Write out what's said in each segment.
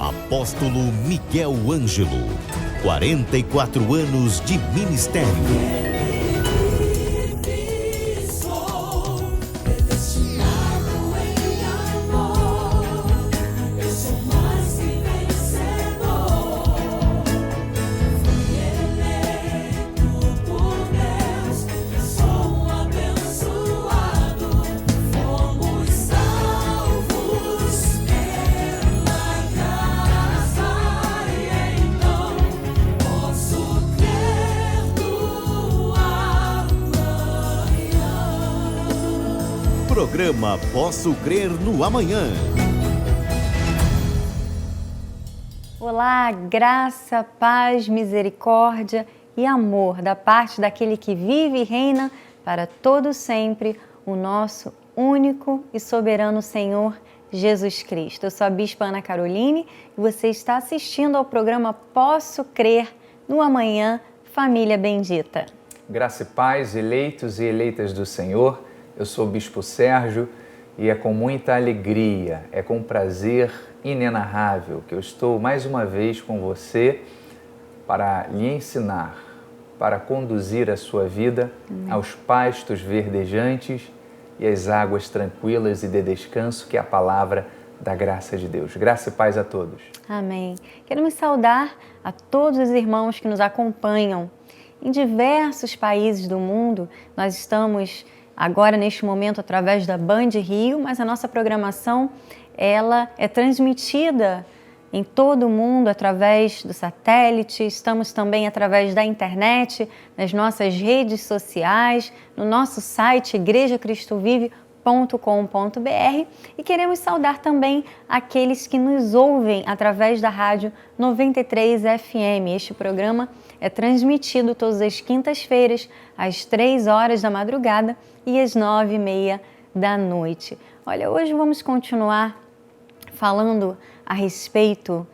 Apóstolo Miguel Ângelo, 44 anos de ministério. Programa Posso Crer no Amanhã. Olá, graça, paz, misericórdia e amor da parte daquele que vive e reina para todo sempre, o nosso único e soberano Senhor Jesus Cristo. Eu sou a Bispa Ana Caroline e você está assistindo ao programa Posso Crer no Amanhã, Família Bendita. Graça e paz, eleitos e eleitas do Senhor. Eu sou o Bispo Sérgio e é com muita alegria, é com prazer inenarrável que eu estou mais uma vez com você para lhe ensinar, para conduzir a sua vida aos pastos verdejantes e às águas tranquilas e de descanso, que é a palavra da graça de Deus. Graça e paz a todos. Amém. Queremos saudar a todos os irmãos que nos acompanham em diversos países do mundo. Nós estamos agora, neste momento, através da Band Rio, mas a nossa programação ela é transmitida em todo o mundo através do satélite. Estamos também através da internet, nas nossas redes sociais, no nosso site igrejacristovive.com.br e queremos saudar também aqueles que nos ouvem através da rádio 93 FM. Este programa é transmitido todas as quintas-feiras, às 3 horas da madrugada e às 9h30 da noite. Olha, hoje vamos continuar falando a respeito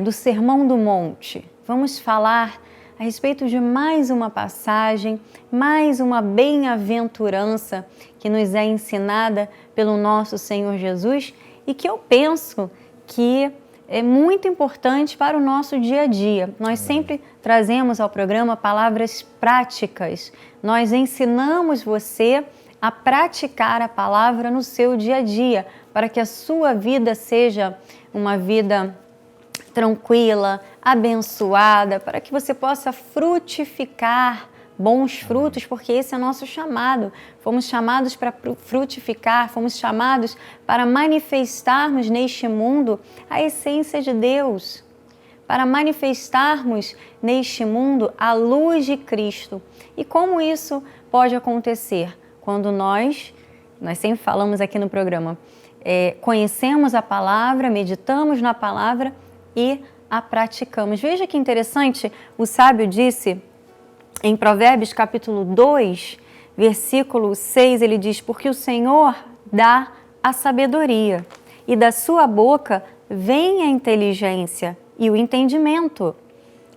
do Sermão do Monte. Vamos falar a respeito de mais uma passagem, mais uma bem-aventurança que nos é ensinada pelo nosso Senhor Jesus e que eu penso que é muito importante para o nosso dia a dia. Nós sempre trazemos ao programa palavras práticas. Nós ensinamos você a praticar a palavra no seu dia a dia, para que a sua vida seja uma vida tranquila, abençoada, para que você possa frutificar bons frutos, porque esse é o nosso chamado. Fomos chamados para frutificar, fomos chamados para manifestarmos neste mundo a essência de Deus, para manifestarmos neste mundo a luz de Cristo. E como isso pode acontecer? Quando nós sempre falamos aqui no programa, conhecemos a palavra, meditamos na palavra e a praticamos. Veja que interessante, o sábio disse em Provérbios capítulo 2, versículo 6, ele diz: porque o Senhor dá a sabedoria e da sua boca vem a inteligência e o entendimento.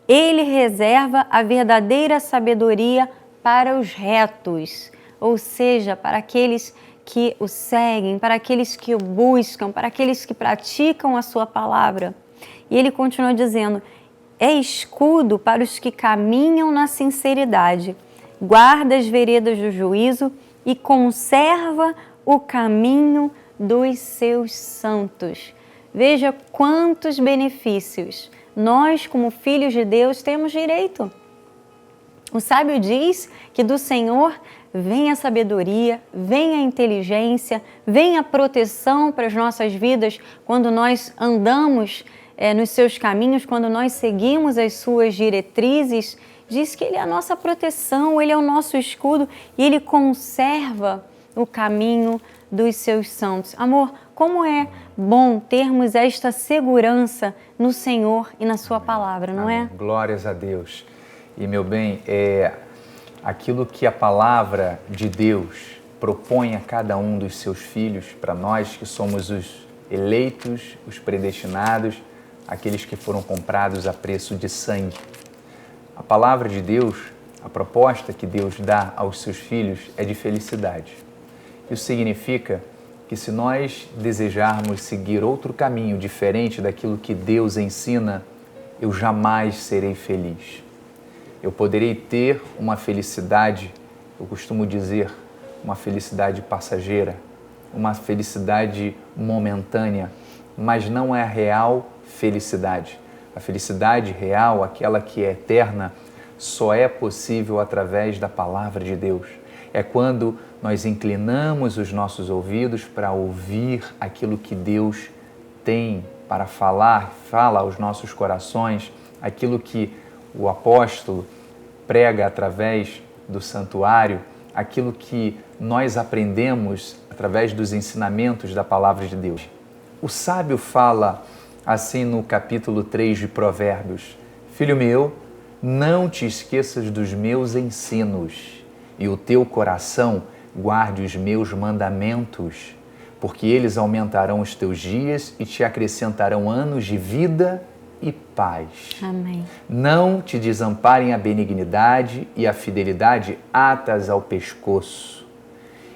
Ele reserva a verdadeira sabedoria para os retos, ou seja, para aqueles que o seguem, para aqueles que o buscam, para aqueles que praticam a sua palavra. E ele continua dizendo: é escudo para os que caminham na sinceridade, guarda as veredas do juízo e conserva o caminho dos seus santos. Veja quantos benefícios nós, como filhos de Deus, temos direito. O sábio diz que do Senhor vem a sabedoria, vem a inteligência, vem a proteção para as nossas vidas quando nós andamos nos seus caminhos, quando nós seguimos as suas diretrizes. Diz que Ele é a nossa proteção, Ele é o nosso escudo e Ele conserva o caminho dos seus santos. Amor, como é bom termos esta segurança no Senhor e na sua palavra, não é? Glórias a Deus. E, meu bem, aquilo que a palavra de Deus propõe a cada um dos seus filhos, para nós que somos os eleitos, os predestinados, aqueles que foram comprados a preço de sangue. A palavra de Deus, a proposta que Deus dá aos seus filhos é de felicidade. Isso significa que se nós desejarmos seguir outro caminho diferente daquilo que Deus ensina, eu jamais serei feliz. Eu poderei ter uma felicidade, eu costumo dizer, uma felicidade passageira, uma felicidade momentânea, mas não é a real felicidade. A felicidade real, aquela que é eterna, só é possível através da palavra de Deus. É quando nós inclinamos os nossos ouvidos para ouvir aquilo que Deus tem para falar, fala aos nossos corações, aquilo que o apóstolo prega através do santuário, aquilo que nós aprendemos através dos ensinamentos da palavra de Deus. O sábio fala assim no capítulo 3 de Provérbios: Filho meu, não te esqueças dos meus ensinos, e o teu coração guarde os meus mandamentos, porque eles aumentarão os teus dias e te acrescentarão anos de vida e paz. Amém. Não te desamparem a benignidade e a fidelidade atas ao pescoço.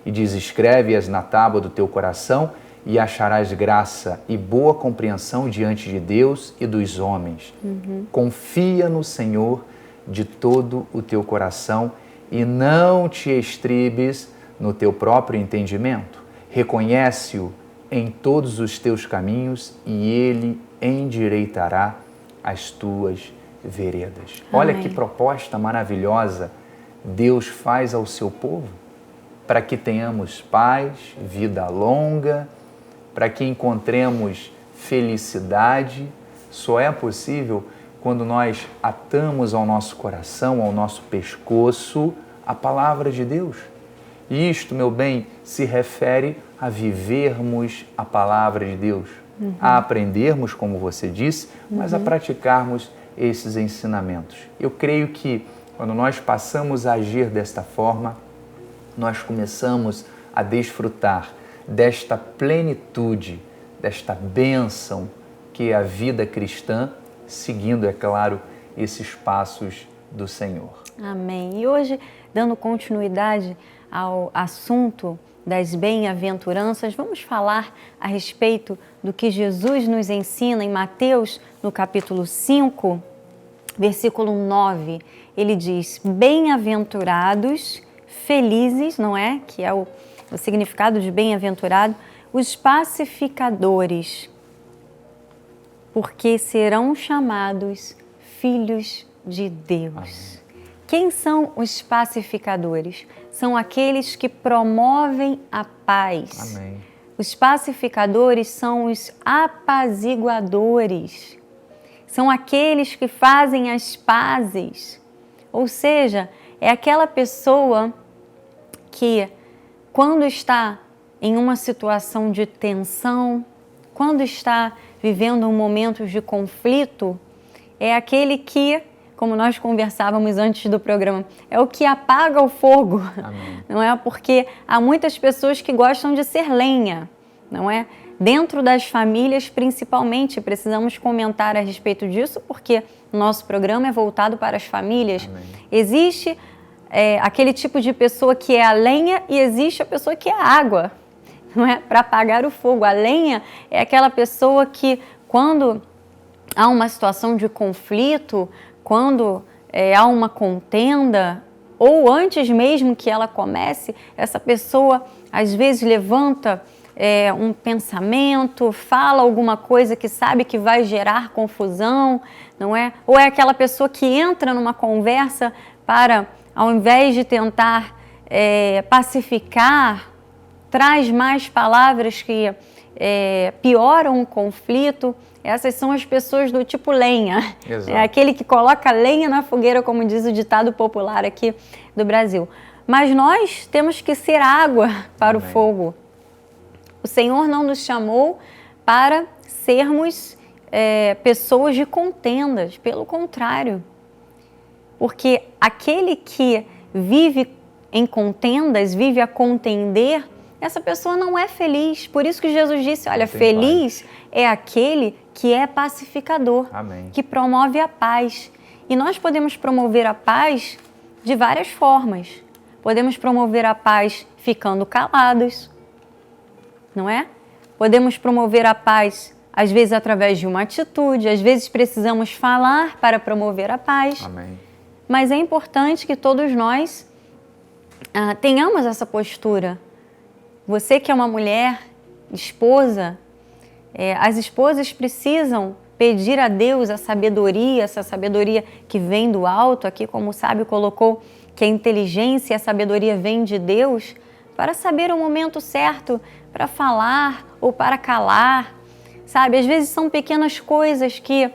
E diz: escreve-as na tábua do teu coração, e acharás graça e boa compreensão diante de Deus e dos homens. Confia no Senhor de todo o teu coração e não te estribes no teu próprio entendimento. Reconhece-o em todos os teus caminhos e Ele endireitará as tuas veredas. Amém. Olha que proposta maravilhosa Deus faz ao seu povo, para que tenhamos paz, vida longa, para que encontremos felicidade. Só é possível quando nós atamos ao nosso coração, ao nosso pescoço, a palavra de Deus. E isto, meu bem, se refere a vivermos a palavra de Deus, a aprendermos, como você disse, mas a praticarmos esses ensinamentos. Eu creio que quando nós passamos a agir desta forma, nós começamos a desfrutar desta plenitude, desta bênção que é a vida cristã, seguindo, é claro, esses passos do Senhor. Amém. E hoje, dando continuidade ao assunto das bem-aventuranças, vamos falar a respeito do que Jesus nos ensina em Mateus, no capítulo 5, versículo 9. Ele diz: bem-aventurados, felizes, não é? Que é o significado de bem-aventurado, os pacificadores, porque serão chamados filhos de Deus. Amém. Quem são os pacificadores? São aqueles que promovem a paz. Amém. Os pacificadores são os apaziguadores. São aqueles que fazem as pazes. Ou seja, é aquela pessoa que, quando está em uma situação de tensão, quando está vivendo um momento de conflito, é aquele que, como nós conversávamos antes do programa, é o que apaga o fogo. Amém. Não é? Porque há muitas pessoas que gostam de ser lenha, não é? Dentro das famílias, principalmente, precisamos comentar a respeito disso, porque o nosso programa é voltado para as famílias. Amém. Existe aquele tipo de pessoa que é a lenha e existe a pessoa que é a água, não é? Para apagar o fogo. A lenha é aquela pessoa que, quando há uma situação de conflito, quando há uma contenda, ou antes mesmo que ela comece, essa pessoa às vezes levanta um pensamento, fala alguma coisa que sabe que vai gerar confusão, não é? Ou é aquela pessoa que entra numa conversa para, ao invés de tentar pacificar, traz mais palavras que pioram o conflito. Essas são as pessoas do tipo lenha. Exato. É aquele que coloca lenha na fogueira, como diz o ditado popular aqui do Brasil. Mas nós temos que ser água para Amém. o fogo. O Senhor não nos chamou para sermos pessoas de contendas, pelo contrário. Porque aquele que vive em contendas, vive a contender, essa pessoa não é feliz. Por isso que Jesus disse, olha, feliz é aquele que é pacificador, Amém. que promove a paz. E nós podemos promover a paz de várias formas. Podemos promover a paz ficando calados. não é? Podemos promover a paz, às vezes através de uma atitude, às vezes precisamos falar para promover a paz. Amém. Mas é importante que todos nós tenhamos essa postura. Você que é uma mulher, esposa, as esposas precisam pedir a Deus a sabedoria, essa sabedoria que vem do alto. Aqui, como o sábio colocou, que a inteligência e a sabedoria vêm de Deus, para saber o momento certo para falar ou para calar, sabe? Às vezes são pequenas coisas que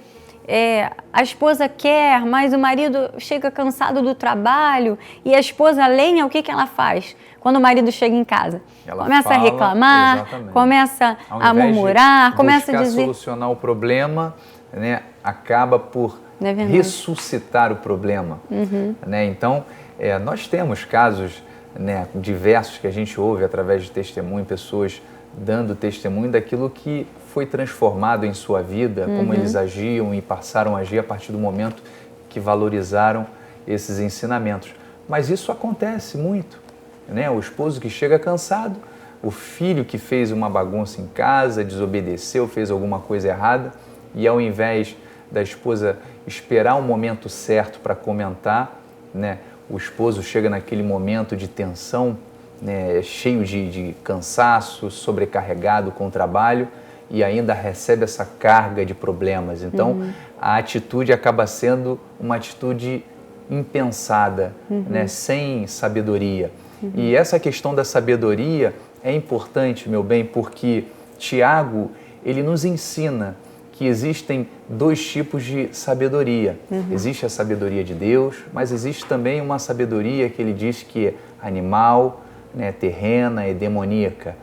a esposa quer, mas o marido chega cansado do trabalho e a esposa lenha, o que ela faz? Quando o marido chega em casa, Ela começa fala, a reclamar, exatamente. Começa Ao a invés murmurar, de começa a buscar dizer... solucionar o problema, né, acaba por ressuscitar o problema. Né? Então, nós temos casos, né, diversos que a gente ouve através de testemunho, pessoas dando testemunho daquilo que foi transformado em sua vida, como eles agiam e passaram a agir a partir do momento que valorizaram esses ensinamentos. Mas isso acontece muito, né? O esposo que chega cansado, o filho que fez uma bagunça em casa, desobedeceu, fez alguma coisa errada, e ao invés da esposa esperar um momento certo para comentar, né, o esposo chega naquele momento de tensão, né, cheio de cansaço, sobrecarregado com o trabalho, e ainda recebe essa carga de problemas. Então, a atitude acaba sendo uma atitude impensada, né, sem sabedoria. E essa questão da sabedoria é importante, meu bem, porque Tiago, ele nos ensina que existem dois tipos de sabedoria. Existe a sabedoria de Deus, mas existe também uma sabedoria que ele diz que é animal, né, terrena e demoníaca.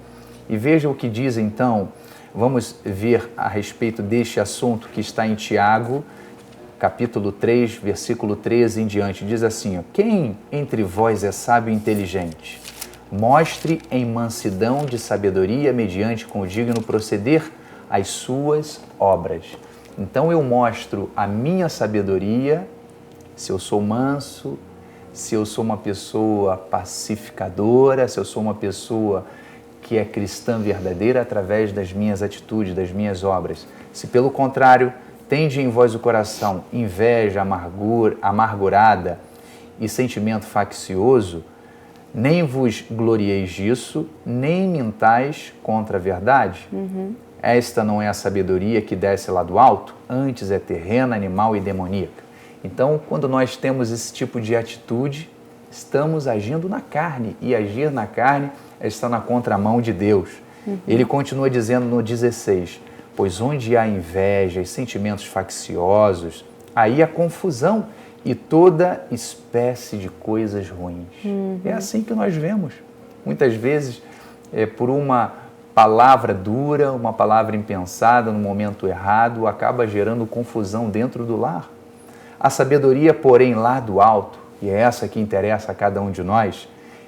E veja o que diz então, vamos ver a respeito deste assunto que está em Tiago, capítulo 3, versículo 13 em diante. Diz assim, ó, quem entre vós é sábio e inteligente? Mostre em mansidão de sabedoria mediante com o digno proceder as suas obras. Então eu mostro a minha sabedoria, se eu sou manso, se eu sou uma pessoa pacificadora, se eu sou uma pessoa que é cristã verdadeira através das minhas atitudes, das minhas obras. Se pelo contrário, tende em vós o coração inveja, amargurada e sentimento faccioso, nem vos glorieis disso, nem mintais contra a verdade. Esta não é a sabedoria que desce lá do alto, antes é terrena, animal e demoníaca. Então, quando nós temos esse tipo de atitude, estamos agindo na carne, e agir na carne está na contramão de Deus. Ele continua dizendo no 16, pois onde há inveja e sentimentos facciosos, aí há confusão e toda espécie de coisas ruins. É assim que nós vemos. Muitas vezes, por uma palavra dura, uma palavra impensada no momento errado, acaba gerando confusão dentro do lar. A sabedoria, porém, lá do alto, e é essa que interessa a cada um de nós,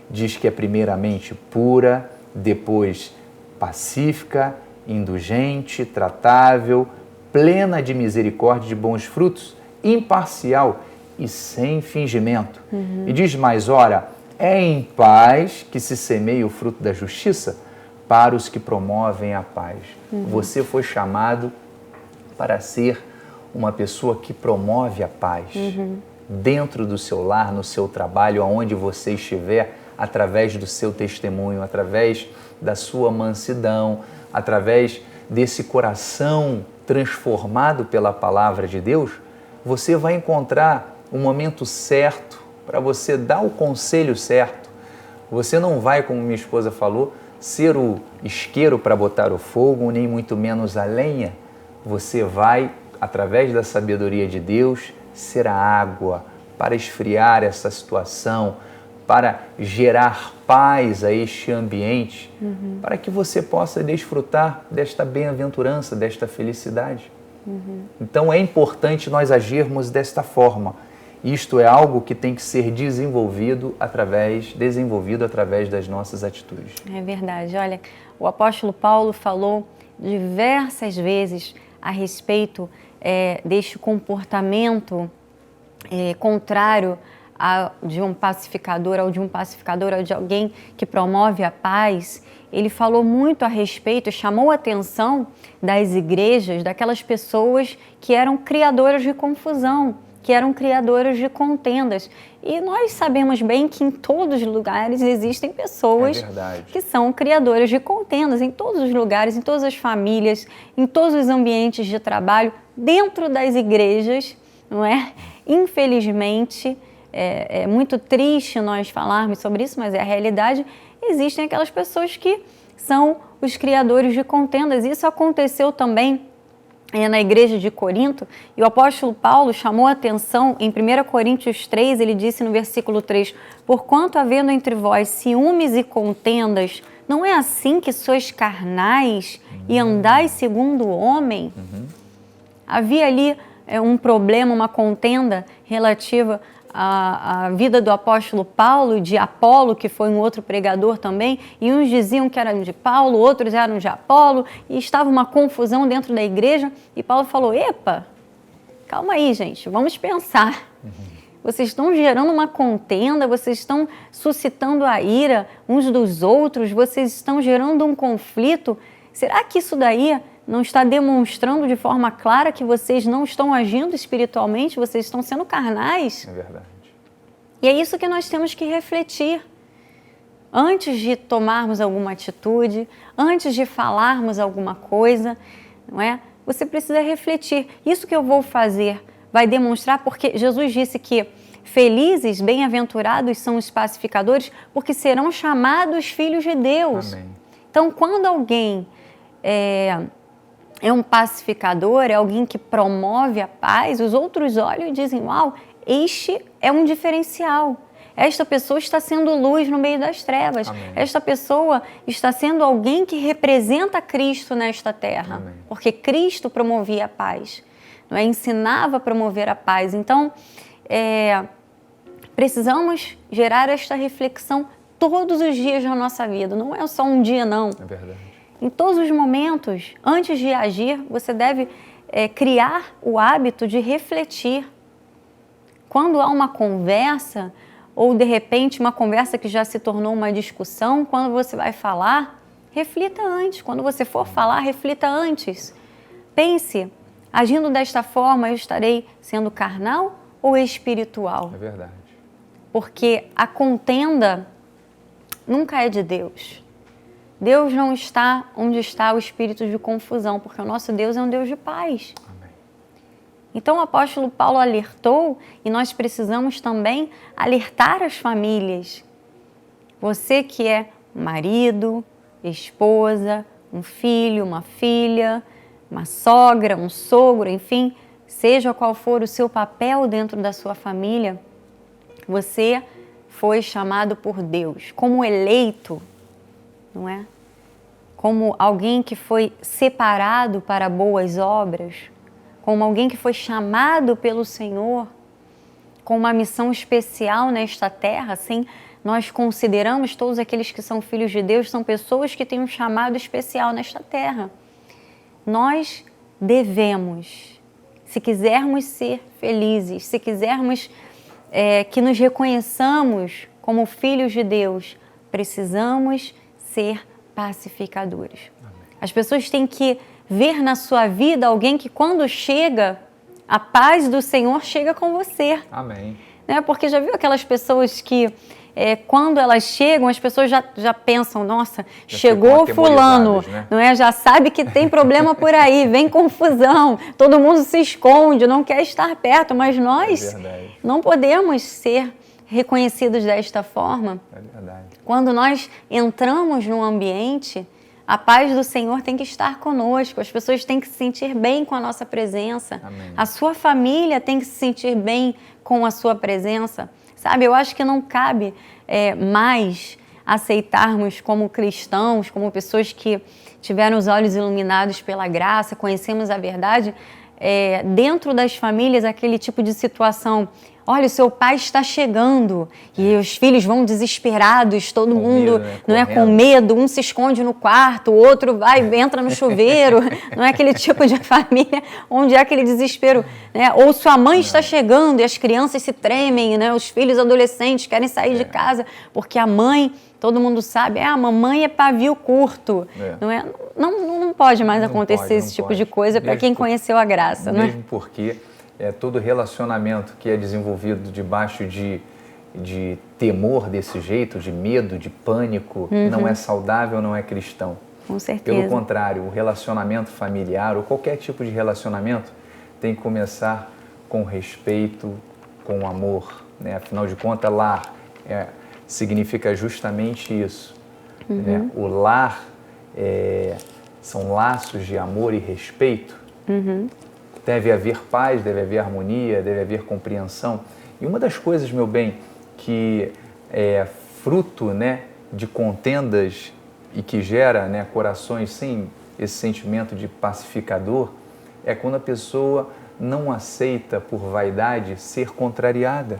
diz que é primeiramente pura, depois pacífica, indulgente, tratável, plena de misericórdia e de bons frutos, imparcial e sem fingimento. E diz mais, ora, é em paz que se semeia o fruto da justiça para os que promovem a paz. Você foi chamado para ser uma pessoa que promove a paz dentro do seu lar, no seu trabalho, aonde você estiver, através do seu testemunho, através da sua mansidão, através desse coração transformado pela palavra de Deus, você vai encontrar o momento certo para você dar o conselho certo. Você não vai, como minha esposa falou, ser o isqueiro para botar o fogo, nem muito menos a lenha. Você vai, através da sabedoria de Deus, ser a água para esfriar essa situação, para gerar paz a este ambiente, para que você possa desfrutar desta bem-aventurança, desta felicidade. Então é importante nós agirmos desta forma. Isto é algo que tem que ser desenvolvido através das nossas atitudes. É verdade. Olha, o apóstolo Paulo falou diversas vezes a respeito deste comportamento contrário de um pacificador ou de um pacificador ou de alguém que promove a paz, ele falou muito a respeito, chamou a atenção das igrejas, daquelas pessoas que eram criadoras de confusão, que eram criadoras de contendas. E nós sabemos bem que em todos os lugares existem pessoas que são criadoras de contendas, em todos os lugares, em todas as famílias, em todos os ambientes de trabalho, dentro das igrejas, não é? Infelizmente, é muito triste nós falarmos sobre isso, mas é a realidade. Existem aquelas pessoas que são os criadores de contendas. Isso aconteceu também na igreja de Corinto, e o apóstolo Paulo chamou a atenção em 1 Coríntios 3, ele disse no versículo 3, porquanto havendo entre vós ciúmes e contendas, não é assim que sois carnais e andais segundo o homem? Havia ali um problema, uma contenda relativa a vida do apóstolo Paulo e de Apolo, que foi um outro pregador também, e uns diziam que eram de Paulo, outros eram de Apolo, e estava uma confusão dentro da igreja, e Paulo falou, epa, calma aí, gente, vamos pensar. Vocês estão gerando uma contenda, vocês estão suscitando a ira uns dos outros, vocês estão gerando um conflito. Será que isso daí não está demonstrando de forma clara que vocês não estão agindo espiritualmente, vocês estão sendo carnais? É verdade. E é isso que nós temos que refletir. Antes de tomarmos alguma atitude, antes de falarmos alguma coisa, não é? Você precisa refletir. Isso que eu vou fazer vai demonstrar, porque Jesus disse que felizes, bem-aventurados são os pacificadores, porque serão chamados filhos de Deus. Amém. Então, quando alguém é um pacificador, é alguém que promove a paz, os outros olham e dizem, uau, este é um diferencial. Esta pessoa está sendo luz no meio das trevas. Amém. Esta pessoa está sendo alguém que representa Cristo nesta terra. Amém. Porque Cristo promovia a paz, não é? Ensinava a promover a paz. Então, precisamos gerar esta reflexão todos os dias da nossa vida. Não é só um dia, não. É verdade. Em todos os momentos, antes de agir, você deve criar o hábito de refletir. Quando há uma conversa, ou de repente uma conversa que já se tornou uma discussão, quando você vai falar, reflita antes. Quando você for falar, reflita antes. Pense, agindo desta forma, eu estarei sendo carnal ou espiritual? É verdade. Porque a contenda nunca é de Deus. Deus não está onde está o espírito de confusão, porque o nosso Deus é um Deus de paz. Amém. Então o apóstolo Paulo alertou, e nós precisamos também alertar as famílias. Você que é marido, esposa, um filho, uma filha, uma sogra, um sogro, enfim, seja qual for o seu papel dentro da sua família, você foi chamado por Deus como eleito, não é? Como alguém que foi separado para boas obras, como alguém que foi chamado pelo Senhor, com uma missão especial nesta terra. Assim, nós consideramos todos aqueles que são filhos de Deus, são pessoas que têm um chamado especial nesta terra. Nós devemos, se quisermos ser felizes, se quisermos que nos reconheçamos como filhos de Deus, precisamos ser pacificadores. Amém. As pessoas têm que ver na sua vida alguém que quando chega, a paz do Senhor chega com você. Amém. Né? Porque já viu aquelas pessoas que quando elas chegam, as pessoas já pensam, nossa, Já chegou ficam fulano, atemorizadas, né? não é? Já sabe que tem problema por aí, vem confusão, todo mundo se esconde, não quer estar perto, mas nós não podemos ser reconhecidos desta forma. É verdade. Quando nós entramos num ambiente, a paz do Senhor tem que estar conosco, as pessoas têm que se sentir bem com a nossa presença. Amém. A sua família tem que se sentir bem com a sua presença. Sabe, eu acho que não cabe mais aceitarmos como cristãos, como pessoas que tiveram os olhos iluminados pela graça, conhecemos a verdade, dentro das famílias, aquele tipo de situação olha, o seu pai está chegando, e os filhos vão desesperados, todo Com mundo, medo, né? não é, com medo, um se esconde no quarto, o outro vai, entra no chuveiro, não é aquele tipo de família onde há aquele desespero, né? Ou sua mãe está chegando e as crianças se tremem, né? Os filhos adolescentes querem sair de casa, porque a mãe, todo mundo sabe, a mamãe é pavio curto, não é? Não pode mais acontecer esse tipo de coisa para quem conheceu a graça, né? Mesmo porque todo relacionamento que é desenvolvido debaixo de temor desse jeito, de medo, de pânico, não é saudável, não é cristão. Com certeza. Pelo contrário, o relacionamento familiar ou qualquer tipo de relacionamento tem que começar com respeito, com amor, né? Afinal de contas, lar significa justamente isso. Né? O lar são laços de amor e respeito. Deve haver paz, deve haver harmonia, deve haver compreensão. E uma das coisas, meu bem, que é fruto, né, de contendas e que gera, né, corações sem esse sentimento de pacificador, é quando a pessoa não aceita por vaidade ser contrariada.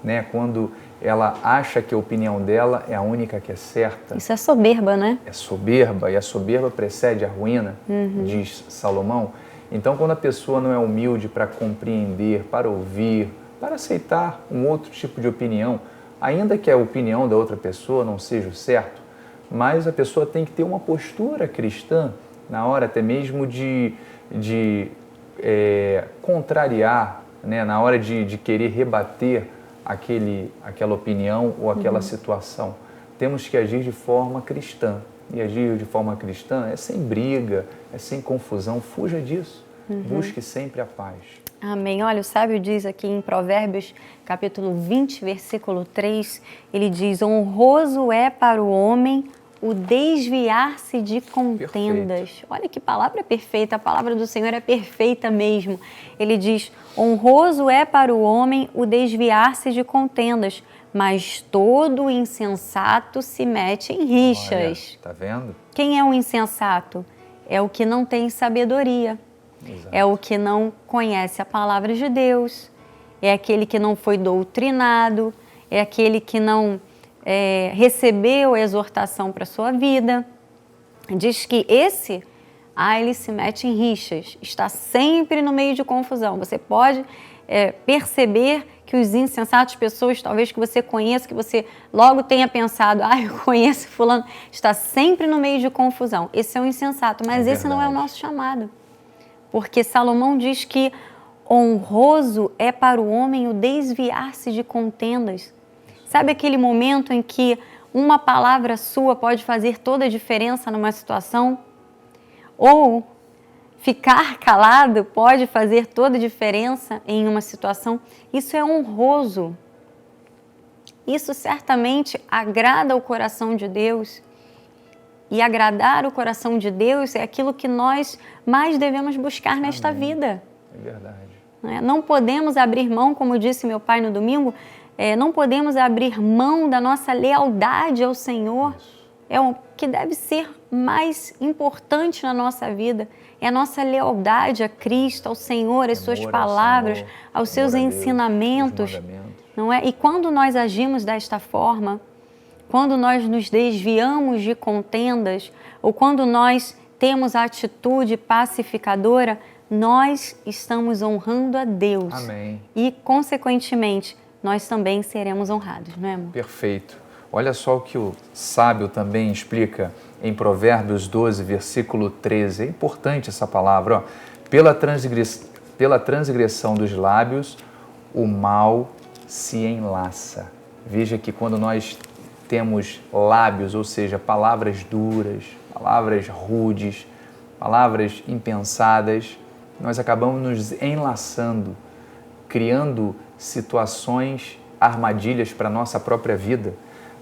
Né? Quando ela acha que a opinião dela é a única que é certa. Isso é soberba, né? É soberba, e a soberba precede a ruína, diz Salomão. Então, quando a pessoa não é humilde para compreender, para ouvir, para aceitar um outro tipo de opinião, ainda que a opinião da outra pessoa não seja o certo, mas a pessoa tem que ter uma postura cristã na hora até mesmo de contrariar, né, na hora de querer rebater aquela opinião ou aquela situação. Temos que agir de forma cristã. E agir de forma cristã é sem briga, é sem confusão. Fuja disso. Busque sempre a paz. Amém. Olha, o sábio diz aqui em Provérbios, capítulo 20, versículo 3, ele diz: honroso é para o homem o desviar-se de contendas. Perfeito. Olha que palavra perfeita, a palavra do Senhor é perfeita mesmo. Ele diz: honroso é para o homem o desviar-se de contendas, mas todo insensato se mete em rixas. Olha, tá vendo? Quem é o insensato? É o que não tem sabedoria. Exato. É o que não conhece a palavra de Deus, é aquele que não foi doutrinado, é aquele que não recebeu a exortação para a sua vida. Diz que ele se mete em rixas, está sempre no meio de confusão. Você pode perceber que os insensatos, pessoas talvez que você conheça, que você logo tenha pensado, eu conheço fulano, está sempre no meio de confusão. Esse é um insensato, mas esse não é o nosso chamado. Porque Salomão diz que honroso é para o homem o desviar-se de contendas. Sabe aquele momento em que uma palavra sua pode fazer toda a diferença numa situação? Ou ficar calado pode fazer toda a diferença em uma situação? Isso é honroso. Isso certamente agrada o coração de Deus. E agradar o coração de Deus é aquilo que nós mais devemos buscar nesta vida. É verdade. Não podemos abrir mão, como disse meu pai no domingo, não podemos abrir mão da nossa lealdade ao Senhor. É o que deve ser mais importante na nossa vida. É a nossa lealdade a Cristo, ao Senhor, às suas palavras, aos seus ensinamentos. Não é? E quando nós agimos desta forma, quando nós nos desviamos de contendas, ou quando nós temos a atitude pacificadora, nós estamos honrando a Deus. Amém. E, consequentemente, nós também seremos honrados, não é, amor? Perfeito. Olha só o que o sábio também explica em Provérbios 12, versículo 13. É importante essa palavra. Pela transgressão dos lábios, o mal se enlaça. Veja que quando nós temos lábios, ou seja, palavras duras, palavras rudes, palavras impensadas, nós acabamos nos enlaçando, criando situações, armadilhas para a nossa própria vida,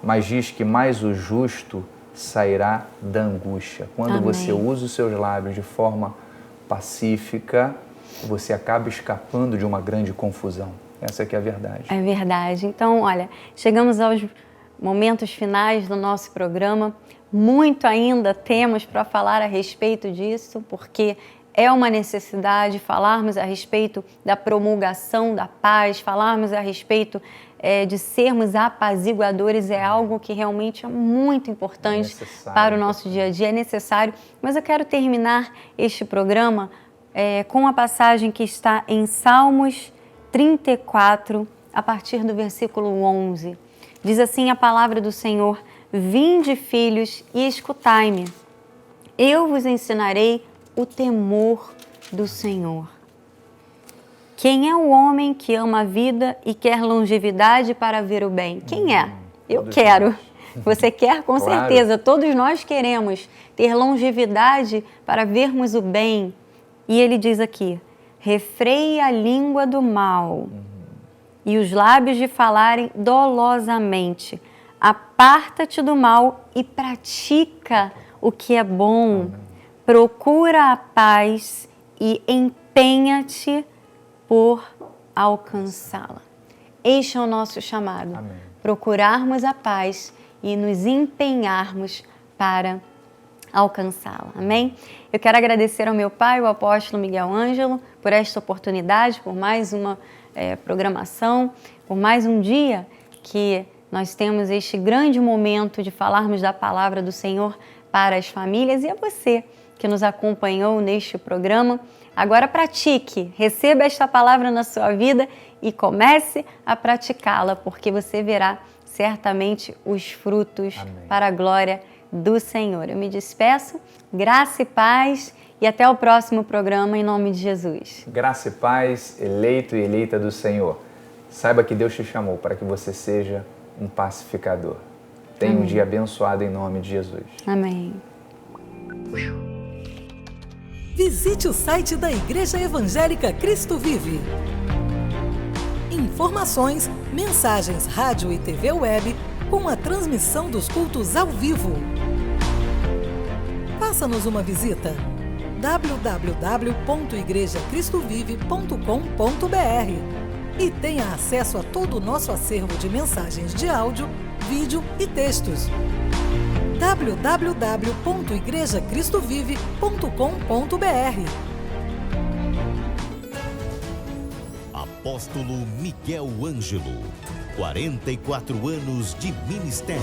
mas diz que mais o justo sairá da angústia. Quando Amém. Você usa os seus lábios de forma pacífica, você acaba escapando de uma grande confusão. Essa é que é a verdade. É verdade. Então, olha, chegamos aos momentos finais do nosso programa. Muito ainda temos para falar a respeito disso, porque é uma necessidade falarmos a respeito da promulgação da paz, falarmos a respeito de sermos apaziguadores, é algo que realmente é muito importante para o nosso dia a dia, é necessário. Mas eu quero terminar este programa com a passagem que está em Salmos 34, a partir do versículo 11. Diz assim a palavra do Senhor: Vinde, filhos, e escutai-me. Eu vos ensinarei o temor do Senhor. Quem é o homem que ama a vida e quer longevidade para ver o bem? Quem é? Eu quero. Você quer? Com certeza. Todos nós queremos ter longevidade para vermos o bem. E ele diz aqui: refreie a língua do mal e os lábios de falarem dolosamente. Aparta-te do mal e pratica o que é bom. Procura a paz e empenha-te por alcançá-la. Este é o nosso chamado. Amém. Procurarmos a paz e nos empenharmos para alcançá-la. Amém? Eu quero agradecer ao meu pai, o apóstolo Miguel Ângelo, por esta oportunidade, por mais uma programação, por mais um dia que nós temos este grande momento de falarmos da palavra do Senhor para as famílias, e a você que nos acompanhou neste programa. Agora pratique, receba esta palavra na sua vida e comece a praticá-la, porque você verá certamente os frutos. Amém. Para a glória do Senhor. Eu me despeço, graça e paz, e até o próximo programa, em nome de Jesus. Graça e paz, eleito e eleita do Senhor. Saiba que Deus te chamou para que você seja um pacificador. Tenha um dia abençoado em nome de Jesus. Amém. Visite o site da Igreja Evangélica Cristo Vive. Informações, mensagens, rádio e TV web com a transmissão dos cultos ao vivo. Faça-nos uma visita. www.igrejacristovive.com.br e tenha acesso a todo o nosso acervo de mensagens de áudio, vídeo e textos. www.igrejacristovive.com.br. Apóstolo Miguel Ângelo, 44 anos de ministério.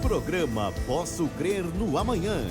Programa Posso Crer no Amanhã.